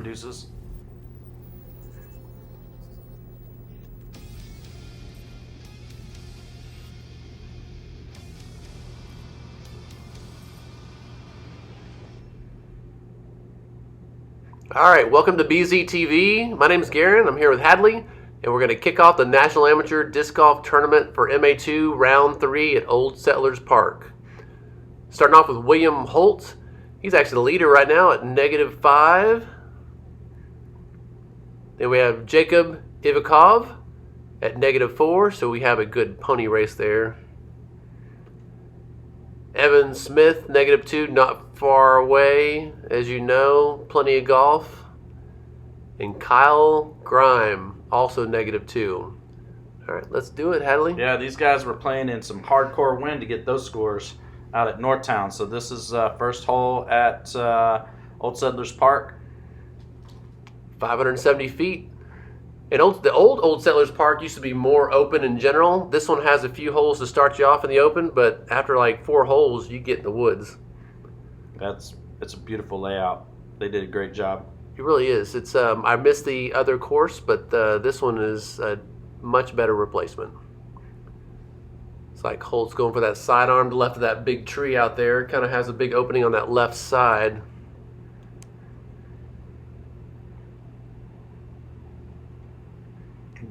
Deuces. All right, welcome to BZTV. My name is Garen. I'm here with Hadley, and we're going to kick off the National Amateur Disc Golf Tournament for MA2 Round 3 at Old Settlers Park. Starting off with William Holt. He's actually the leader right now at -5. Then we have Jacob Ivikov at -4, so we have a good pony race there. Evan Smith, -2, not far away, as you know, plenty of golf. And Kyle Grime, also -2. All right, let's do it, Hadley. Yeah, these guys were playing in some hardcore wind to get those scores out at Northtown. So this is first hole at Old Settlers Park. 570 feet. And the old Settlers Park used to be more open in general. This one has a few holes to start you off in the open, but after like 4 holes, you get in the woods. It's a beautiful layout. They did a great job. It really is. It's I missed the other course, but this one is a much better replacement. It's like Holt's going for that sidearm to the left of that big tree out there. Kind of has a big opening on that left side.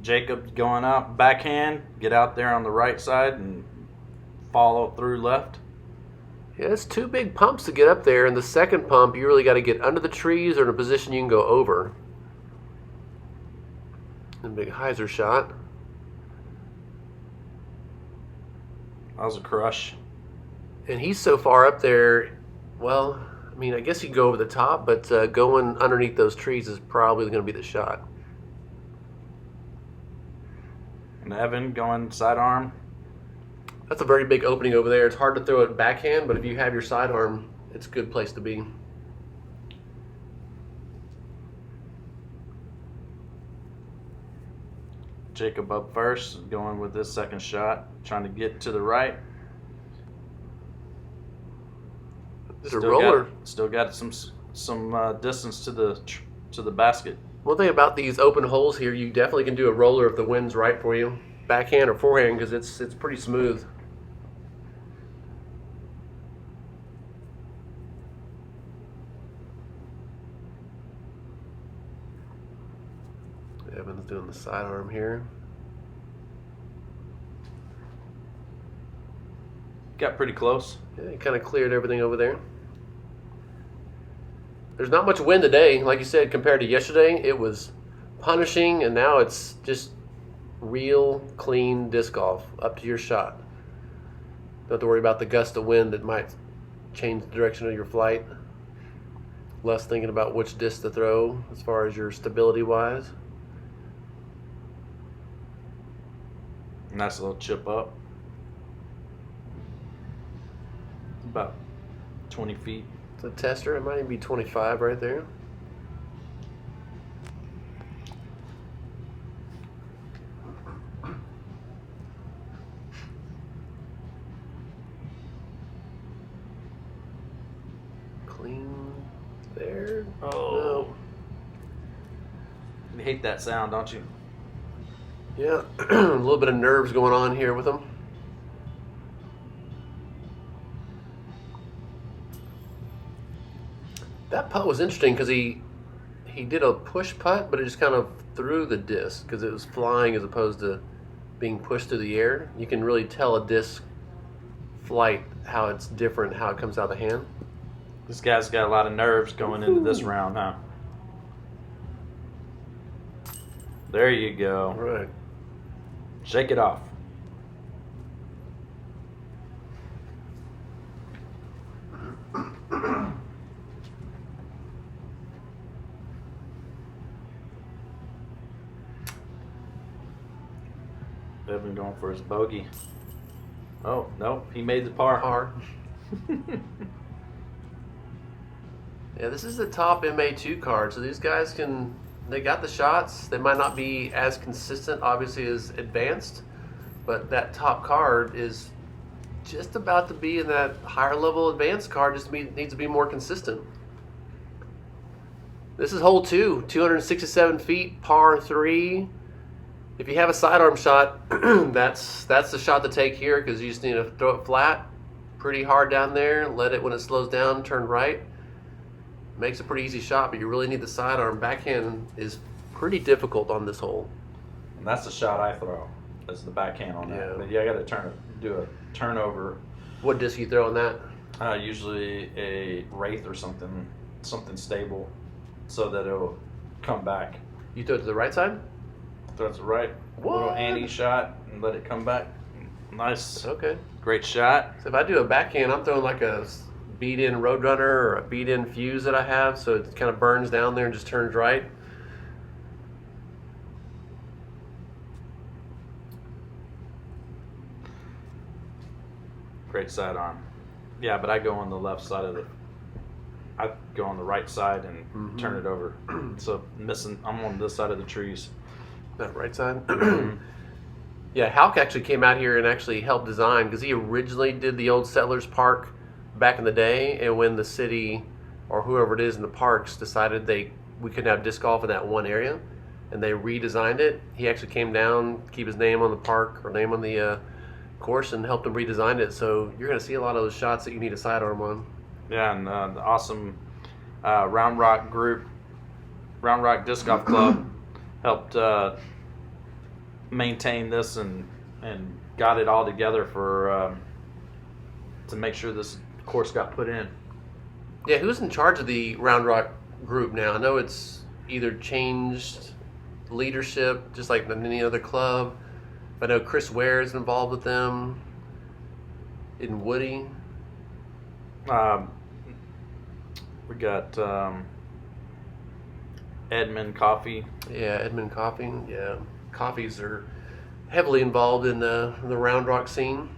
Jacob's going up, backhand, get out there on the right side and follow through left. Yeah, it's 2 big pumps to get up there, and the second pump you really got to get under the trees or in a position you can go over. And big hyzer shot. That was a crush. And he's so far up there, well, I mean, I guess you can go over the top, but going underneath those trees is probably going to be the shot. And Evan going sidearm. That's a very big opening over there. It's hard to throw it backhand, but if you have your sidearm, it's a good place to be. Jacob up first, going with this second shot, trying to get to the right. It's a roller. Still got some distance to the basket. One thing about these open holes here, you definitely can do a roller if the wind's right for you, backhand or forehand, because it's pretty smooth. Evan's doing the sidearm here. Got pretty close. Yeah, he kind of cleared everything over there. There's not much wind today, like you said, compared to yesterday. It was punishing, and now it's just real clean disc golf, up to your shot. Don't have to worry about the gust of wind that might change the direction of your flight. Less thinking about which disc to throw as far as your stability-wise. Nice little chip up. About 20 feet. The tester, it might even be 25 right there. Clean there. Oh. No. You hate that sound, don't you? Yeah, a little bit of nerves going on here with him. That putt was interesting because he did a push putt, but it just kind of threw the disc because it was flying as opposed to being pushed through the air. You can really tell a disc flight, how it's different, how it comes out of the hand. This guy's got a lot of nerves going into this round, huh? There you go. All right. Shake it off. Evan going for his bogey. Oh, no, he made the par. Par. Yeah, this is the top MA2 card, so these guys they got the shots. They might not be as consistent, obviously, as advanced, but that top card is just about to be in that higher level advanced card, just needs to be more consistent. This is hole 2, 267 feet, par 3. If you have a sidearm shot, that's the shot to take here, because you just need to throw it flat, pretty hard down there, let it, when it slows down, turn right. Makes a pretty easy shot, but you really need the sidearm. Backhand is pretty difficult on this hole. And that's the shot I throw. That's the backhand on that. Yeah. But I got to do a turnover. What disc you throw on that? Usually a Wraith or something stable, so that it'll come back. You throw it to the right side? Throw it to the right. What? A little anti shot and let it come back. Nice. Okay. Great shot. So if I do a backhand, I'm throwing like a beat-in Roadrunner or a beat-in Fuse that I have, so it kind of burns down there and just turns right. Great sidearm. Yeah, but I go on the left side of the. I go on the right side and turn it over. So I'm on this side of the trees. That right side? Yeah, Halk actually came out here and actually helped design, because he originally did the old Settlers Park back in the day, and when the city or whoever it is in the parks decided we couldn't have disc golf in that one area, and they redesigned it, he actually came down, keep his name on the park or name on the course, and helped them redesign it. So you're going to see a lot of those shots that you need a sidearm on. Yeah, and the awesome Round Rock group, Round Rock Disc Golf Club, helped maintain this and got it all together for to make sure this course got put in. Yeah, who's in charge of the Round Rock group now? I know it's either changed leadership, just like in any other club. I know Chris Ware is involved with them. In Woody. We got Edmund Coffee. Yeah, Edmund Coffee. Yeah, Coffees are heavily involved in the Round Rock scene.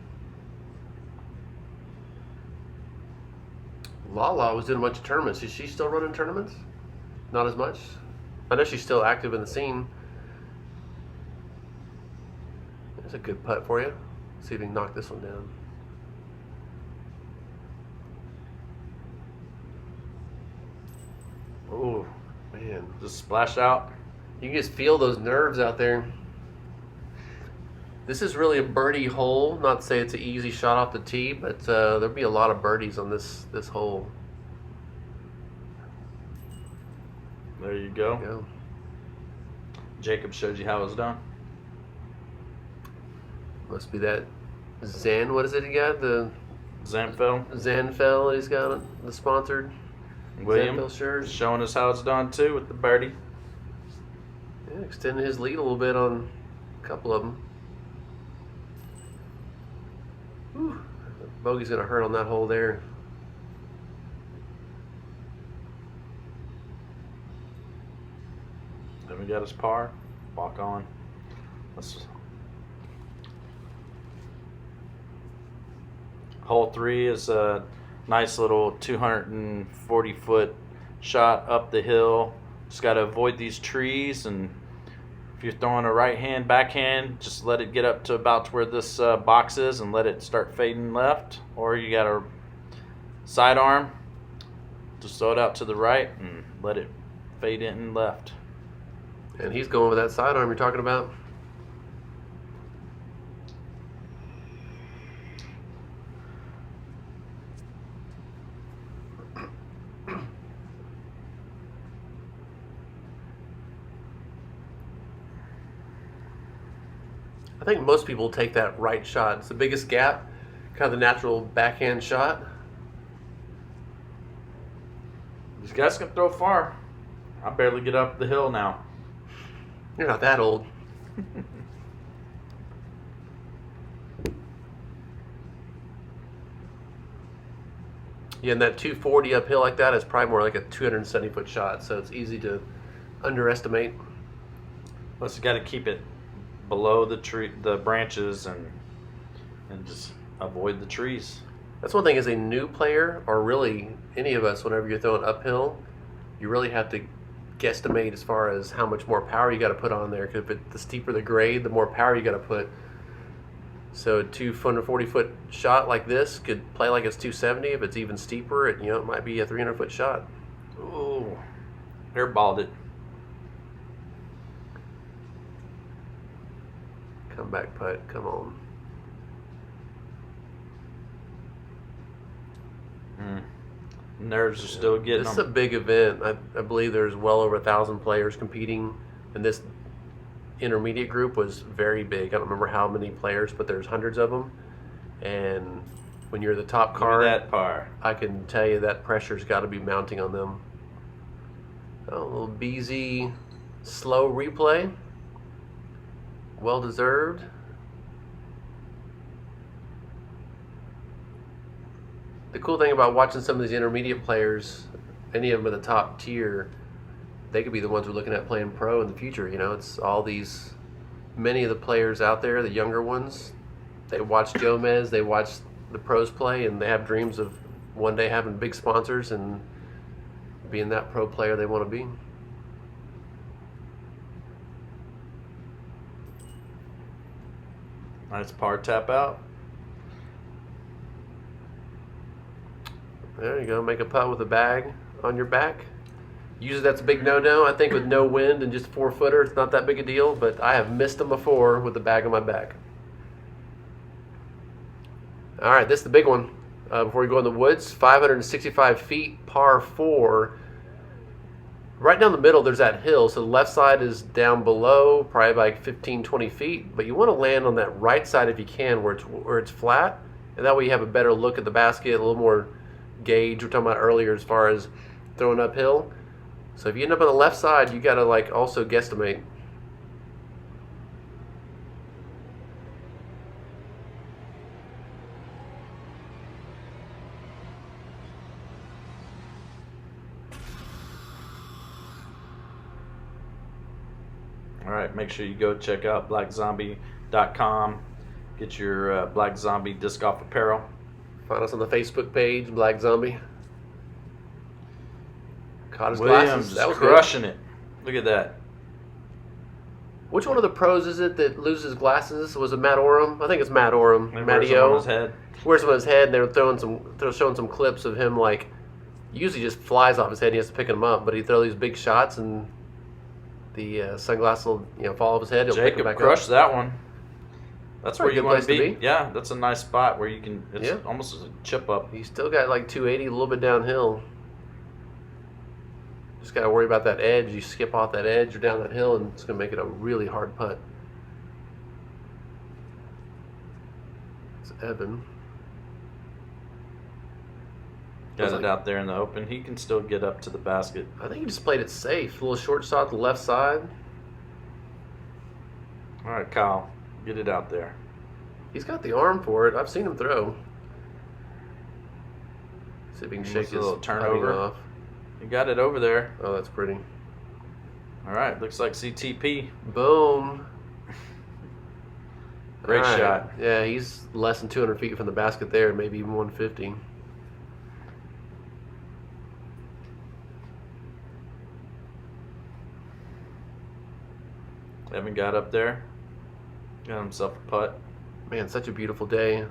Lala was doing a bunch of tournaments. Is she still running tournaments? Not as much. I know she's still active in the scene. There's a good putt for you. See if you can knock this one down. Oh, man. Just splash out. You can just feel those nerves out there. This is really a birdie hole. Not to say it's an easy shot off the tee, but there'll be a lot of birdies on this hole. There you go. There you go. Jacob showed you how it was done. Must be that Zan. What is it he got? The Zanfell. Zanfell he's got the sponsored William Zanfell shirt. showing us how it's done too with the birdie. Yeah, extending his lead a little bit on a couple of them. Whew. Bogey's going to hurt on that hole there. Then we got his par. Walk on. Hole 3 is a nice little 240-foot shot up the hill. Just got to avoid these trees, and if you're throwing a right hand, backhand, just let it get up to about where this box is and let it start fading left. Or you got a sidearm, just throw it out to the right and let it fade in left. And he's going with that sidearm you're talking about. I think most people take that right shot. It's the biggest gap, kind of the natural backhand shot. These guys can throw far. I barely get up the hill now. You're not that old. Yeah, and that 240 uphill like that is probably more like a 270-foot shot, so it's easy to underestimate. Plus, you got to keep it below the branches, and just avoid the trees. That's one thing as a new player, or really any of us, whenever you're throwing uphill, you really have to guesstimate as far as how much more power you got to put on there. Because the steeper the grade, the more power you got to put. So a 240-foot shot like this could play like it's 270. If it's even steeper, it might be a 300-foot shot. Ooh, airballed it. Come back putt, come on. Nerves are still getting This is them. a big event. I believe there's well over 1,000 players competing, and this intermediate group was very big. I don't remember how many players, but there's hundreds of them. And when you're the top Look at card, that par. I can tell you that pressure's got to be mounting on them. A little BZ slow replay. Well deserved. The cool thing about watching some of these intermediate players, any of them at the top tier, they could be the ones we're looking at playing pro in the future. You know, it's all these, many of the players out there, the younger ones, they watch Jomez, they watch the pros play, and they have dreams of one day having big sponsors and being that pro player they want to be. Nice par tap out. There you go. Make a putt with a bag on your back. Usually that's a big no-no. I think with no wind and just 4-footer, it's not that big a deal, but I have missed them before with the bag on my back. All right, this is the big one. Before we go in the woods, 565 feet, par 4. Right down the middle, there's that hill, so the left side is down below, probably like 15, 20 feet, but you want to land on that right side if you can, where it's flat, and that way you have a better look at the basket, a little more gauge we're talking about earlier as far as throwing uphill. So if you end up on the left side, you got to like also guesstimate. All right, make sure you go check out blackzombie.com. Get your Black Zombie disc golf apparel. Find us on the Facebook page, Black Zombie. Caught his Williams glasses. That was crushing good. it. Look at that. Which one of the pros is it that loses glasses? Was it Matt Oram? I think it's Matt Oram. He wears them on his head. Wears them on his head, and they were showing some clips of him like usually just flies off his head. And he has to pick them up, but he throw these big shots, and the sunglasses will fall off his head. He'll pick them Jacob back crushed up. that one. That's where Pretty you good want to place to be. be. Yeah, that's a nice spot where you can. It's Yeah. almost a chip up. He's still got like 280, a little bit downhill. Just got to worry about that edge. You skip off that edge or down that hill, and it's going to make it a really hard putt. It's Evan. Got it out there in the open. He can still get up to the basket. I think he just played it safe. A little short shot to the left side. All right, Kyle, get it out there. He's got the arm for it. I've seen him throw. See if he can Almost shake a his little turnover. putting off. You got it over there. Oh, that's pretty. All right, looks like CTP. Boom. Great All right. shot. Yeah, he's less than 200 feet from the basket there, maybe even 150. Evan got up there. Got himself a putt. Man, such a beautiful day.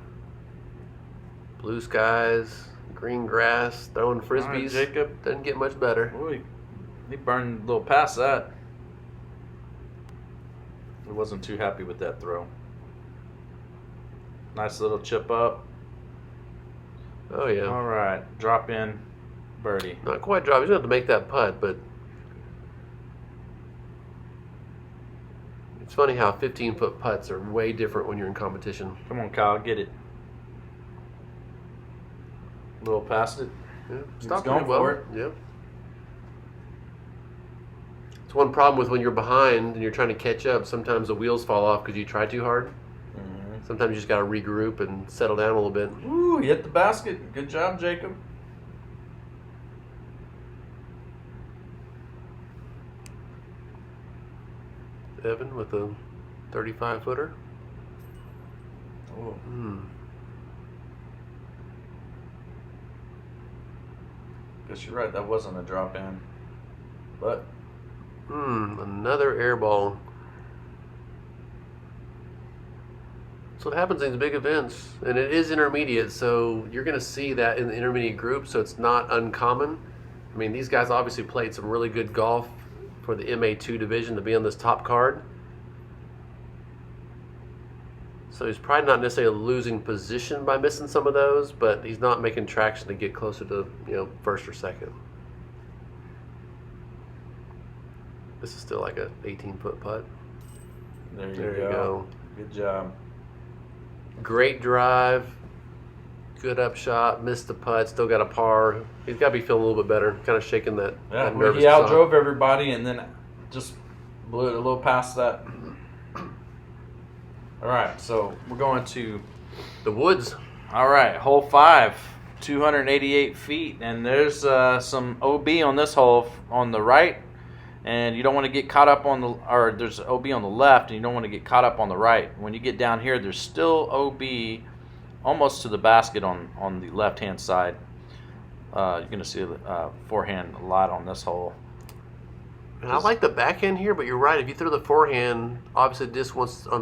Blue skies, green grass, throwing All right, frisbees. Jacob. Doesn't get much better. Ooh, he burned a little past that. He wasn't too happy with that throw. Nice little chip up. Oh, yeah. All right, drop in birdie. Not quite drop. He's going to have to make that putt, but it's funny how 15-foot putts are way different when you're in competition. Come on, Kyle, get it. A little past it. Yeah, He's stopped going pretty well. for it. Yeah. It's one problem with when you're behind and you're trying to catch up. Sometimes the wheels fall off because you try too hard. Mm-hmm. Sometimes you just got to regroup and settle down a little bit. Ooh, he hit the basket. Good job, Jacob. Evan with a 35-footer. Oh. Guess you're right. That wasn't a drop in. But Another air ball. So what happens in these big events, and it is intermediate, so you're going to see that in the intermediate group, so it's not uncommon. I mean, these guys obviously played some really good golf for the MA2 division to be on this top card. So he's probably not necessarily losing position by missing some of those, but he's not making traction to get closer to, first or second. This is still like a 18-foot putt. There you There go. you go. Good job. Great drive. Good upshot. Missed the putt. Still got a par. He's got to be feeling a little bit better. Kind of shaking that nervous. He outdrove everybody and then just blew it a little past that. All right, so we're going to the woods. All right, hole 5, 288 feet, and there's some OB on this hole on the right, and you don't want to get caught up on there's OB on the left, and you don't want to get caught up on the right. When you get down here, there's still OB almost to the basket on the left-hand side. You're going to see a forehand a lot on this hole. And I like the backhand here, but you're right. If you throw the forehand, obviously this one's on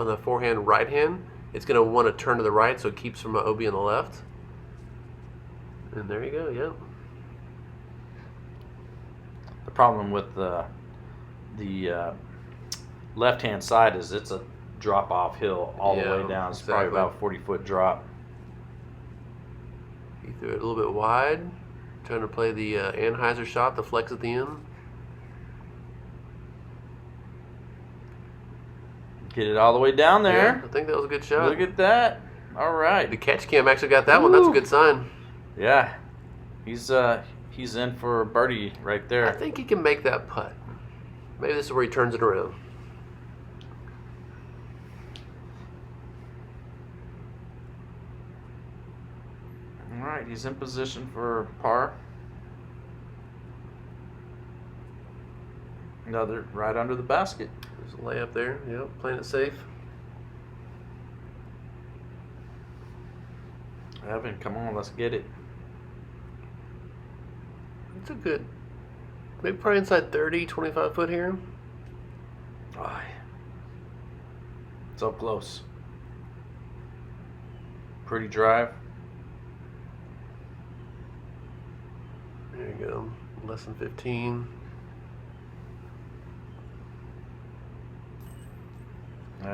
the forehand right hand, it's going to want to turn to the right, so it keeps from an OB on the left. And there you go, yeah. The problem with the left-hand side is it's a drop-off hill all the way down. It's probably about a 40-foot drop. He threw it a little bit wide, trying to play the Anheuser shot, the flex at the end. Get it all the way down there. Yeah, I think that was a good shot. Look at that. All right. The catch cam actually got that one. That's a good sign. Yeah. He's in for a birdie right there. I think he can make that putt. Maybe this is where he turns it around. All right, he's in position for par. Another right under the basket. There's a layup there. Yep, playing it safe. Evan, come on, let's get it. It's a good, maybe probably inside 30, 25 foot here. Oh, so close. Pretty drive. There you go. Less than 15.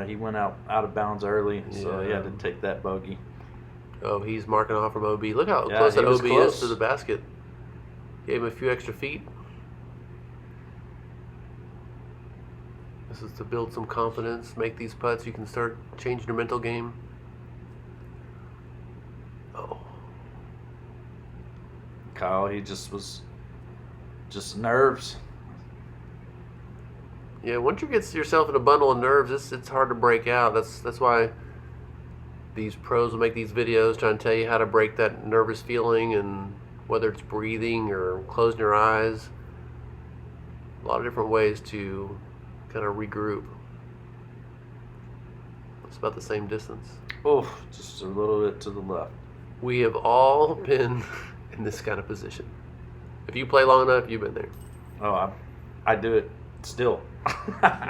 He went out of bounds early, so he had to take that bogey. Oh, he's marking off from OB. Look how Yeah, close that he was OB close. is to the basket. Gave him a few extra feet. This is to build some confidence, make these putts. You can start changing your mental game. Oh. Kyle, he was just nerves. Yeah, once you get yourself in a bundle of nerves, it's hard to break out. That's why these pros will make these videos trying to tell you how to break that nervous feeling, and whether it's breathing or closing your eyes. A lot of different ways to kind of regroup. It's about the same distance. Oh, just a little bit to the left. We have all been in this kind of position. If you play long enough, you've been there. Oh, I do it still.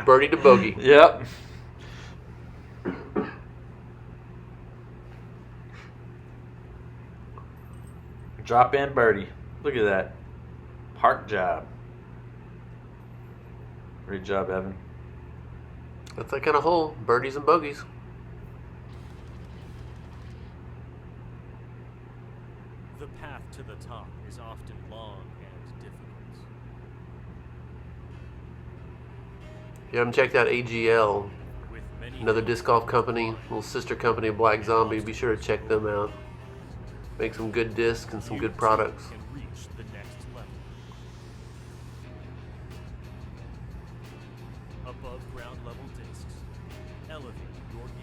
Birdie to bogey. Yep. Drop in birdie. Look at that. Park job. Great job, Evan. That's that kind of hole. Birdies and bogeys. The path to the top is often long and difficult. If you haven't checked out AGL, With many another disc golf company, little sister company of Black Zombie, be sure to check them out. Make some good discs and some good products. can reach the next level. Above ground level discs. Elevate your game.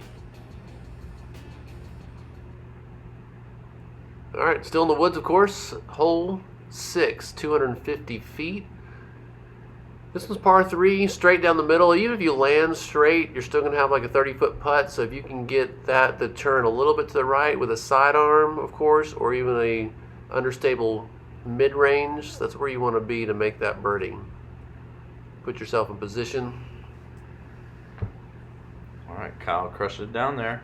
All right, still in the woods, of course. Hole 6, 250 feet. This one's par 3, straight down the middle. Even if you land straight, you're still going to have like a 30-foot putt. So if you can get that to turn a little bit to the right with a sidearm, of course, or even a understable mid-range, that's where you want to be to make that birdie. Put yourself in position. All right, Kyle crushed it down there.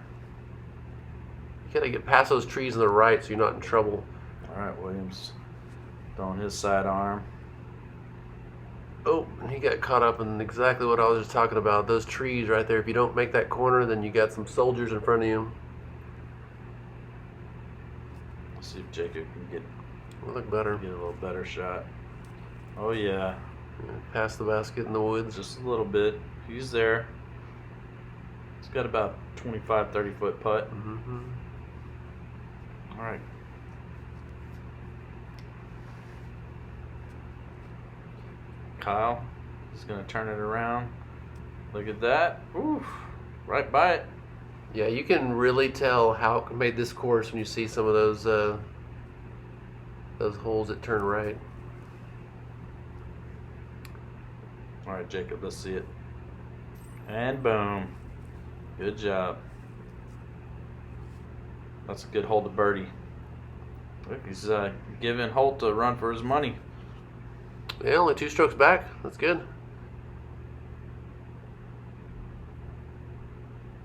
You got to get past those trees on the right so you're not in trouble. All right, Williams. Throwing his sidearm. Oh, and he got caught up in exactly what I was just talking about. Those trees right there. If you don't make that corner, then you got some soldiers in front of you. Let's see if Jacob can get Will look better. a little better shot. Oh yeah, Yeah, past the basket in the woods. just a little bit. He's there. He's got about 25, 30 foot putt. Mm-hmm. All right. Kyle is going to turn it around. Look at that. Oof. Right by it. Yeah, you can really tell how it made this course when you see some of those holes that turn right. All right, Jacob, let's see it. And boom. Good job. That's a good hole to birdie. Look, he's giving Holt a run for his money. Yeah, only 2 strokes back. That's good.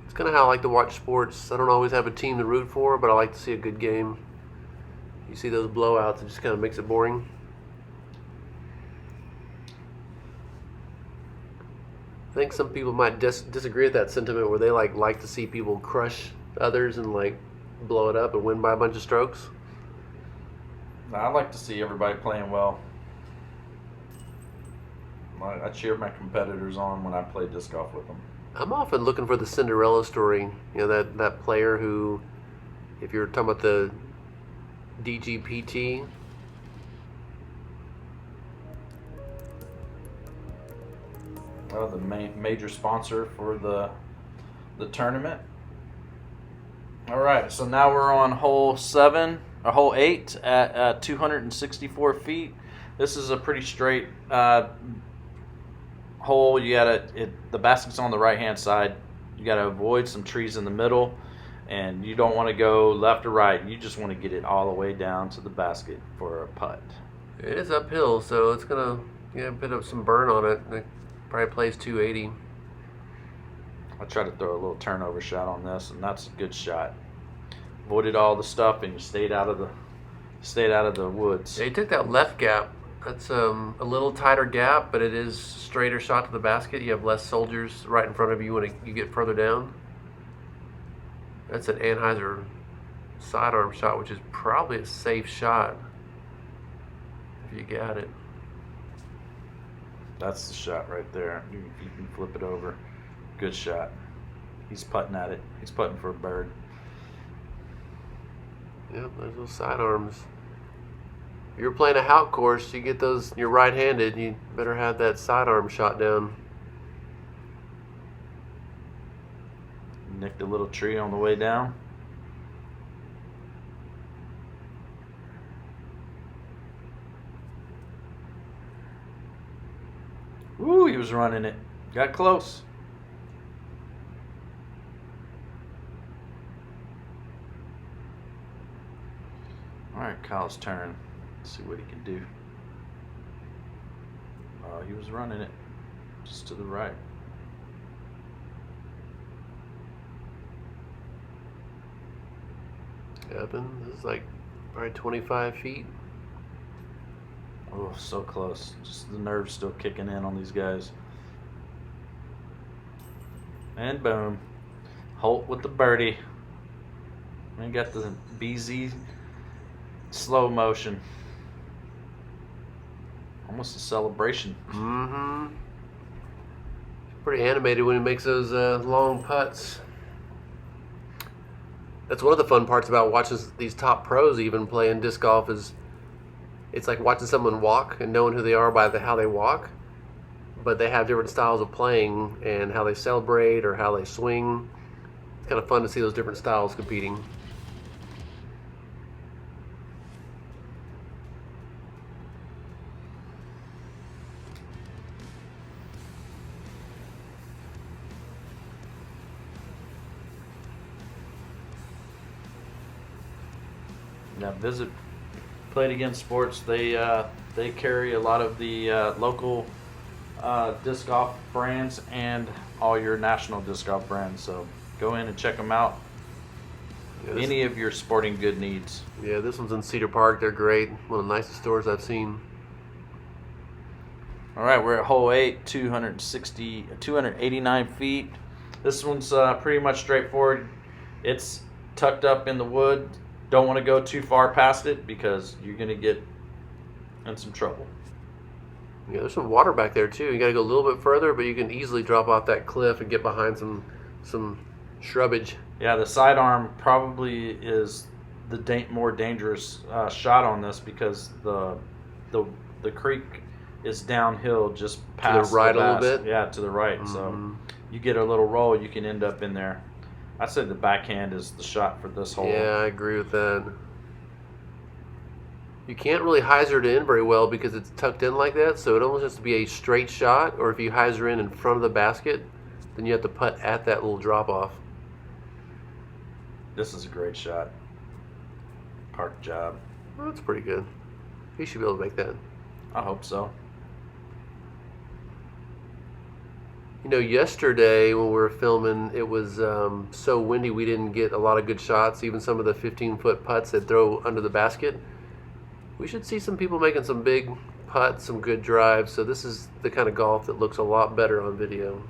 It's kind of how I like to watch sports. I don't always have a team to root for, but I like to see a good game. You see those blowouts, it just kind of makes it boring. I think some people might disagree with that sentiment where they like to see people crush others and like blow it up and win by a bunch of strokes. I like to see everybody playing well. I cheer my competitors on when I play disc golf with them. I'm often looking for the Cinderella story. You know, that player who, if you're talking about the DGPT, The major sponsor for the tournament. All right, so now we're on hole 8 at 264 feet. This is a pretty straight hole. The basket's on the right hand side. You gotta avoid some trees in the middle, and you don't want to go left or right. You just want to get it all the way down to the basket for a putt. it is uphill, so it's gonna get a bit of some burn on it. It probably plays 280. I tried to throw a little turnover shot on this, and that's a good shot. Avoided all the stuff, and you stayed out of the woods. Yeah, you took that left gap. That's a little tighter gap, but it is straighter shot to the basket. You have less soldiers right in front of you when you get further down. That's an Anheuser sidearm shot, which is probably a safe shot if you got it. That's the shot right there. You can flip it over. Good shot. He's putting at it. He's putting for a bird. Yep, there's those sidearms. If you're playing a Hout course, you get those, you're right-handed, you better have that sidearm shot down. Nicked a little tree on the way down. Woo, he was running it. Got close. All right, Kyle's turn. Let's see what he can do. He was running it just to the right. Evan, this is like probably 25 feet. Oh, so close. Just the nerves still kicking in on these guys. And boom. Holt with the birdie. And got the BZ slow motion. Almost a celebration. Mm-hmm. Pretty animated when he makes those long putts. That's one of the fun parts about watching these top pros even playing disc golf is it's like watching someone walk and knowing who they are by how they walk, but they have different styles of playing and how they celebrate or how they swing. It's kind of fun to see those different styles competing. Now, Visit Play It Again Sports, they carry a lot of the local disc golf brands and all your national disc golf brands. So go in and check them out. Yeah, any of your sporting good needs. Yeah, this one's in Cedar Park. They're great. One of the nicest stores I've seen. All right, we're at hole 8, 289 feet. This one's pretty much straightforward. It's tucked up in the wood. Don't want to go too far past it because you're going to get in some trouble. Yeah, there's some water back there too. You got to go a little bit further, but you can easily drop off that cliff and get behind some shrubbage. Yeah, the sidearm probably is the more dangerous shot on this because the creek is downhill just past to the right the a little bit. Yeah, to the right. So you get a little roll, you can end up in there. I'd say the backhand is the shot for this hole. Yeah, I agree with that. You can't really hyzer it in very well because it's tucked in like that, so it almost has to be a straight shot, or if you hyzer in front of the basket, then you have to putt at that little drop off. This is a great shot. Park job. Well, that's pretty good. You should be able to make that. I hope so. You know, yesterday when we were filming, it was so windy we didn't get a lot of good shots, even some of the 15-foot putts that throw under the basket. We should see some people making some big putts, some good drives, so this is the kind of golf that looks a lot better on video.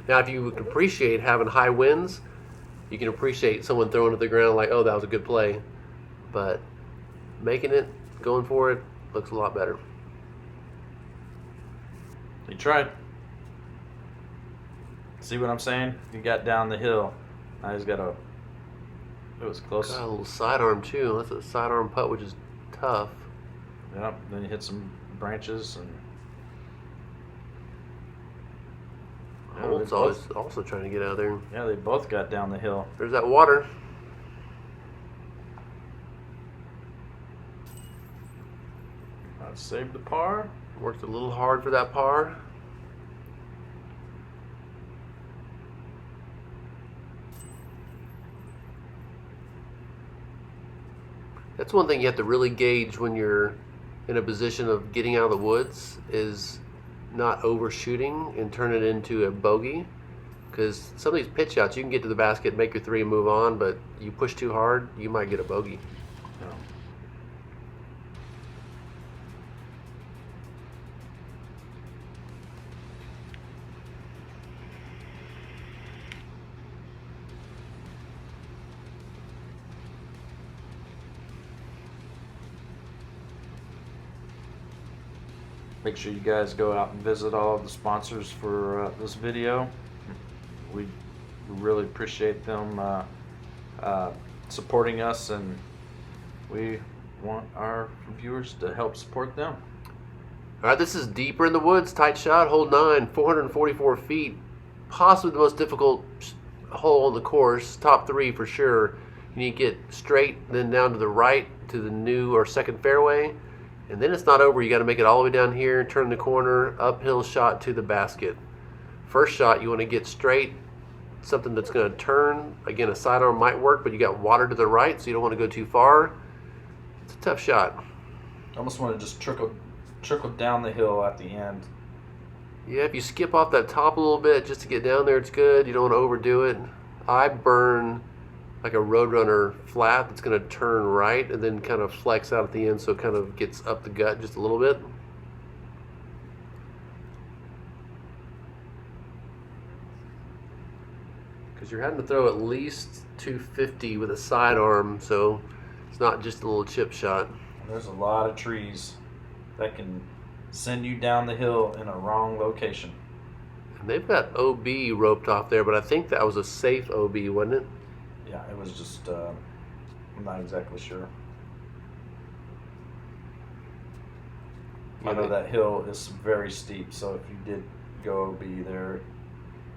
Now, if you appreciate having high winds, you can appreciate someone throwing it to the ground like, oh, that was a good play. But making it, going for it, looks a lot better. He tried. See what I'm saying? He got down the hill. Now he's got a... It was close. Got a little sidearm, too. That's a sidearm putt, which is tough. Yep, then he hit some branches and... Holt's always also trying to get out of there. Yeah, they both got down the hill. There's that water. Saved the par. Worked a little hard for that par. That's one thing you have to really gauge when you're in a position of getting out of the woods is not overshooting and turn it into a bogey. Because some of these pitch shots, you can get to the basket, make your three and move on, but you push too hard, you might get a bogey. No. Make sure you guys go out and visit all of the sponsors for this video. We really appreciate them supporting us, and we want our viewers to help support them. All right, this is deeper in the woods, tight shot, hole 9, 444 feet. Possibly the most difficult hole on the course, top 3 for sure. You need to get straight, then down to the right to the new or second fairway. And then it's not over. You got to make it all the way down here, turn the corner, uphill shot to the basket. First shot, you want to get straight, something that's going to turn. Again, a sidearm might work, but you got water to the right, so you don't want to go too far. It's a tough shot. I almost want to just trickle down the hill at the end. Yeah, if you skip off that top a little bit just to get down there, it's good. You don't want to overdo it. I burn like a Roadrunner flat that's going to turn right and then kind of flex out at the end so it kind of gets up the gut just a little bit. Because you're having to throw at least 250 with a sidearm, so it's not just a little chip shot. There's a lot of trees that can send you down the hill in a wrong location. And they've got OB roped off there, but I think that was a safe OB, wasn't it? Yeah, it was just, I'm not exactly sure. I know that hill is very steep, so if you did go OB there,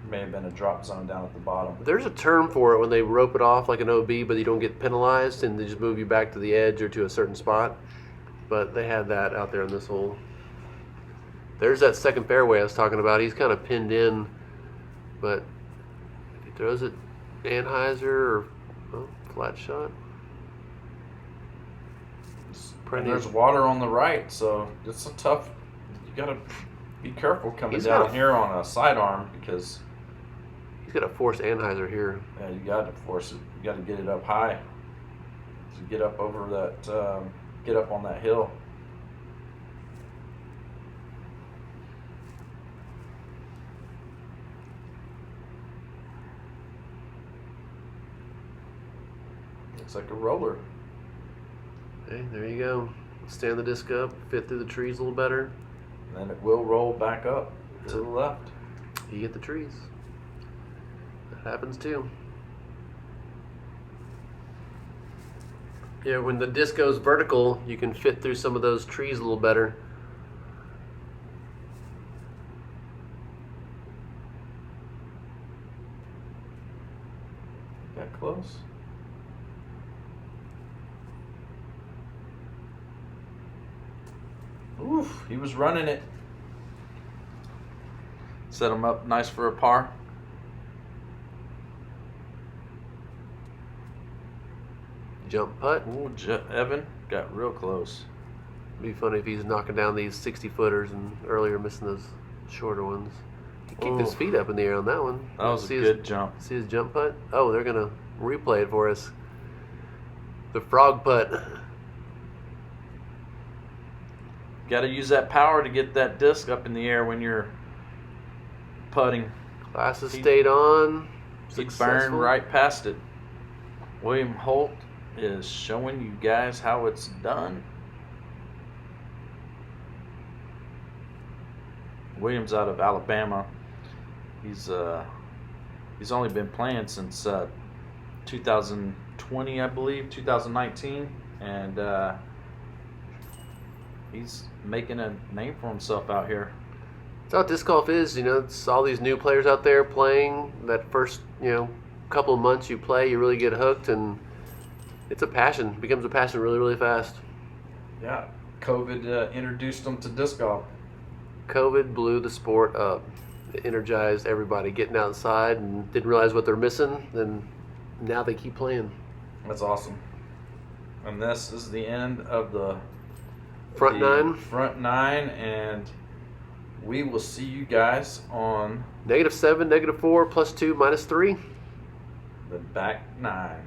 may have been a drop zone down at the bottom. There's a term for it when they rope it off like an OB, but you don't get penalized and they just move you back to the edge or to a certain spot. But they had that out there in this hole. There's that second fairway I was talking about. He's kind of pinned in, but if he throws it Anheuser or flat shot. And there's water on the right, so it's a tough. You gotta be careful coming down here on a sidearm because He's got a forced anhyzer here. Yeah, you got to force it. You got to get it up high. To get up over that, get up on that hill. Looks like a roller. Okay, there you go. Stand the disc up, fit through the trees a little better. And then it will roll back up to the left. You get the trees. That happens too. Yeah, when the disc goes vertical, you can fit through some of those trees a little better. Got close. Oof, he was running it. Set him up nice for a par. Jump putt. Ooh, Evan got real close. Be funny if he's knocking down these 60-footers and earlier missing those shorter ones. He kicked his feet up in the air on that one. That was a good jump. See his jump putt? Oh, they're gonna replay it for us. The frog putt. Got to use that power to get that disc up in the air when you're putting. Glasses stayed on. He burned right past it. William Holt is showing you guys how it's done. William's out of Alabama. He's only been playing since 2020, I believe, 2019, and he's making a name for himself out here. That's how disc golf is, you know. It's all these new players out there playing. That first, couple of months you play, you really get hooked, and it's a passion. It becomes a passion really, really fast. Yeah, COVID introduced them to disc golf. COVID blew the sport up. It energized everybody getting outside and didn't realize what they're missing. Then now they keep playing. That's awesome. And this is the end of the Front nine, and we will see you guys on -7, -4, +2, -3. the back nine.